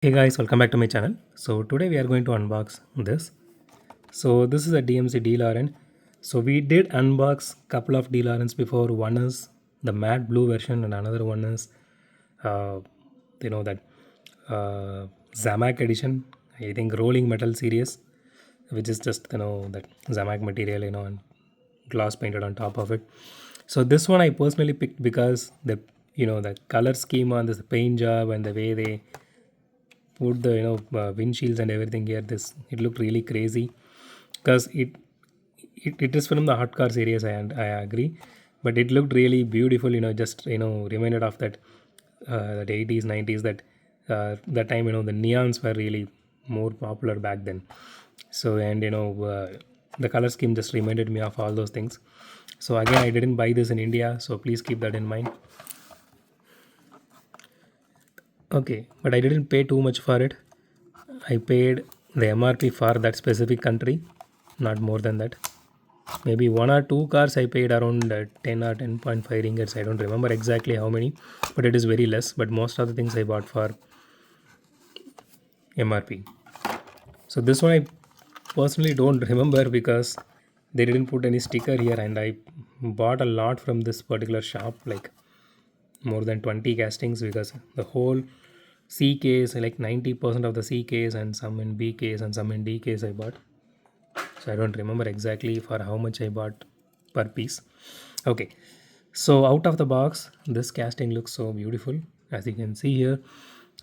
Hey guys, welcome back to my channel. So today we are going to unbox this. So this is a DMC DeLorean. So we did unbox couple of DeLoreans before. One is the matte blue version and another one is uh, that Zamak edition. I think rolling metal series, which is just that Zamak material and gloss painted on top of it. So this one I personally picked because the color scheme on this paint job and the way they put the windshields and everything here, this it looked really crazy because it is from the hot car series. I agree, but it looked really beautiful, just reminded of that 80s 90s, that time, the neons were really more popular back then. So, and the color scheme just reminded me of all those things. So again, I didn't buy this in India, so please keep that in mind. Okay, but I didn't pay too much for it. I paid the MRP for that specific country, not more than that. Maybe one or two cars I paid around 10 or 10.5 ringgits. I don't remember exactly how many, but it is very less. But most of the things I bought for MRP. So this one I personally don't remember because they didn't put any sticker here, and I bought a lot from this particular shop, like more than 20 castings, because the whole C case, like 90% of the C case and some in B case and some in D case I bought. So I don't remember exactly for how much I bought per piece. Okay, so out of the box, this casting looks so beautiful, as you can see here.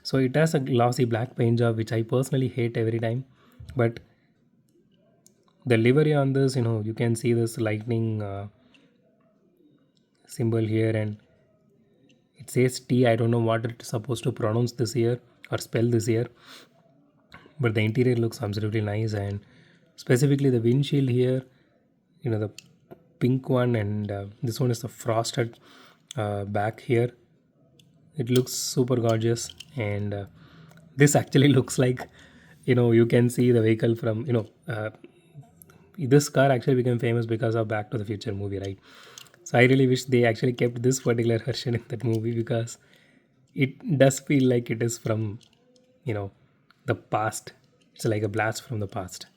So it has a glossy black paint job, which I personally hate every time. But the livery on this, you can see this lightning symbol here, and it says T. I don't know what it's supposed to pronounce this here or spell this here, but the interior looks absolutely nice. And specifically the windshield here, the pink one, and this one is the frosted back here. It looks super gorgeous, and this actually looks like, you can see the vehicle from, this car actually became famous because of Back to the Future movie, right? So I really wish they actually kept this particular version in that movie, because it does feel like it is from, you know the past. It's like a blast from the past.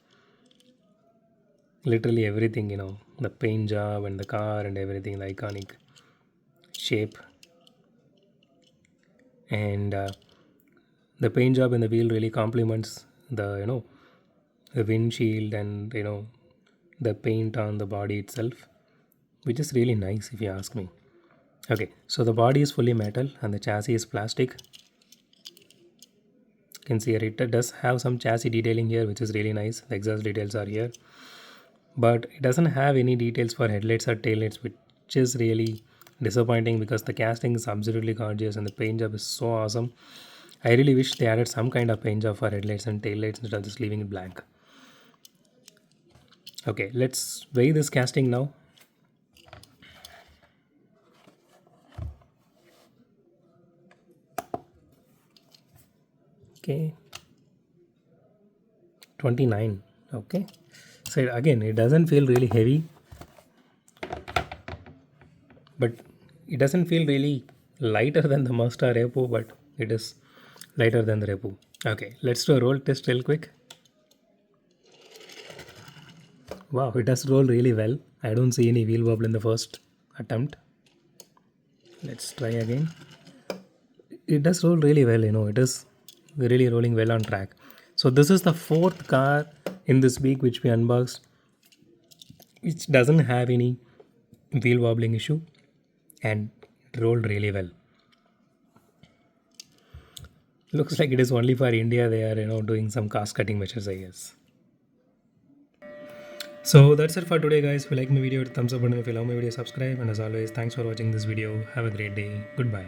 Literally everything, the paint job and the car and everything, the iconic shape, and the paint job and the wheel really complements the windshield, and the paint on the body itself, which is really nice if you ask me. Okay, so the body is fully metal and the chassis is plastic. You can see here it does have some chassis detailing here, which is really nice. The exhaust details are here, but it doesn't have any details for headlights or taillights, which is really disappointing because the casting is absolutely gorgeous and the paint job is so awesome. I really wish they added some kind of paint job for headlights and taillights instead of just leaving it blank. Okay, let's weigh this casting now. Okay, 29. Okay, so again, it doesn't feel really heavy, but it doesn't feel really lighter than the Mazda Repo, but it is lighter than the Repo. Okay, let's do a roll test real quick. Wow, it does roll really well. I don't see any wheel wobble in the first attempt. Let's try again. It does roll really well, it is really rolling well on track. So this is the fourth car in this week which we unboxed, which doesn't have any wheel wobbling issue, and it rolled really well. Looks like it is only for India. They are doing some cost cutting measures, I guess. So that's it for today, guys. If you like my video, hit the thumbs up button. If you love my video, subscribe. And as always, thanks for watching this video. Have a great day. Goodbye.